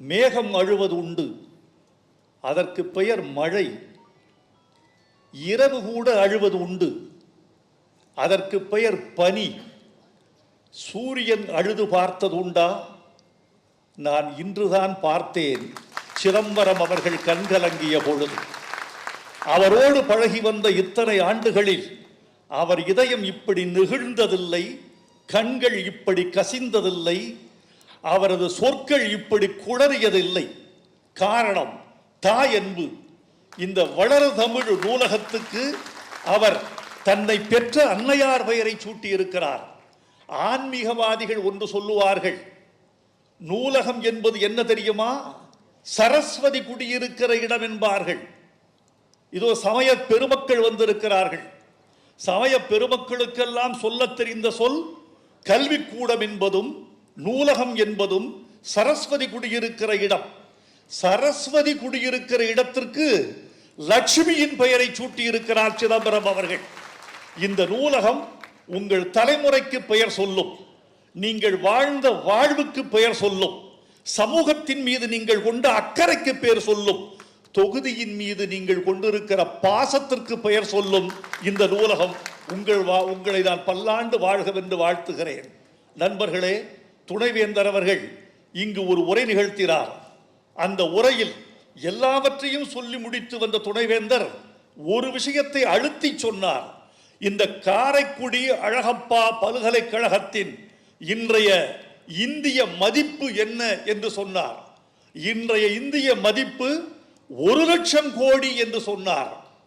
மேகம் அழுவது உண்டு, அதற்கு பெயர் மழை. இரவு கூட அழுவது உண்டு, அதற்கு பெயர் பனி. சூரியன் அழுது பார்த்தது உண்டா? நான் இன்றுதான் பார்த்தேன், சிதம்பரம் அவர்கள் கண்கலங்கிய பொழுது. அவரோடு பழகி வந்த இத்தனை ஆண்டுகளில் அவர் இதயம் இப்படி நெகிழ்ந்ததில்லை, கண்கள் இப்படி கசிந்ததில்லை, அவரது சொற்கள் இப்படி குளறியதில்லை. காரணம் தாயன்பு. இந்த வளர் தமிழ் நூலகத்துக்கு அவர் தன்னை பெற்ற அன்னையார் பெயரை சூட்டியிருக்கிறார். ஆன்மீகவாதிகள் ஒன்று சொல்லுவார்கள், நூலகம் என்பது என்ன தெரியுமா? சரஸ்வதி குடியிருக்கிற இடம் என்பார்கள். இதோ சமய பெருமக்கள் வந்திருக்கிறார்கள். சமய பெருமக்களுக்கெல்லாம் சொல்ல தெரிந்த சொல் கல்விக்கூடம் என்பதும் நூலகம் என்பதும் சரஸ்வதி குடியிருக்கிற இடம். சரஸ்வதி குடியிருக்கிற இடத்திற்கு லட்சுமியின் பெயரை சூட்டியிருக்கிறார் சிதம்பரம் அவர்கள். இந்த நூலகம் உங்கள் தலைமுறைக்கு பெயர் சொல்லும், நீங்கள் வாழ்ந்த வாழ்வுக்கு பெயர் சொல்லும், சமூகத்தின் மீது நீங்கள் கொண்ட அக்கறைக்கு பெயர் சொல்லும், தொகுதியின் மீது நீங்கள் கொண்டிருக்கிற பாசத்திற்கு பெயர் சொல்லும். இந்த நூலகம் உங்களை நான் பல்லாண்டு வாழ்கவென்று வாழ்த்துகிறேன். நண்பர்களே, துணைவேந்தர் அவர்கள் இங்கு ஒரு உரை நிகழ்த்தினார். அந்த உரையில் எல்லாவற்றையும் சொல்லி முடித்து வந்த துணைவேந்தர் ஒரு விஷயத்தை அழுத்தி சொன்னார். இந்த காரைக்குடி அழகப்பா பல்கலைக்கழகத்தின் இன்றைய இந்திய மதிப்பு என்ன என்று சொன்னார். இன்றைய இந்திய மதிப்பு 1,00,000 கோடி என்று சொன்னார்.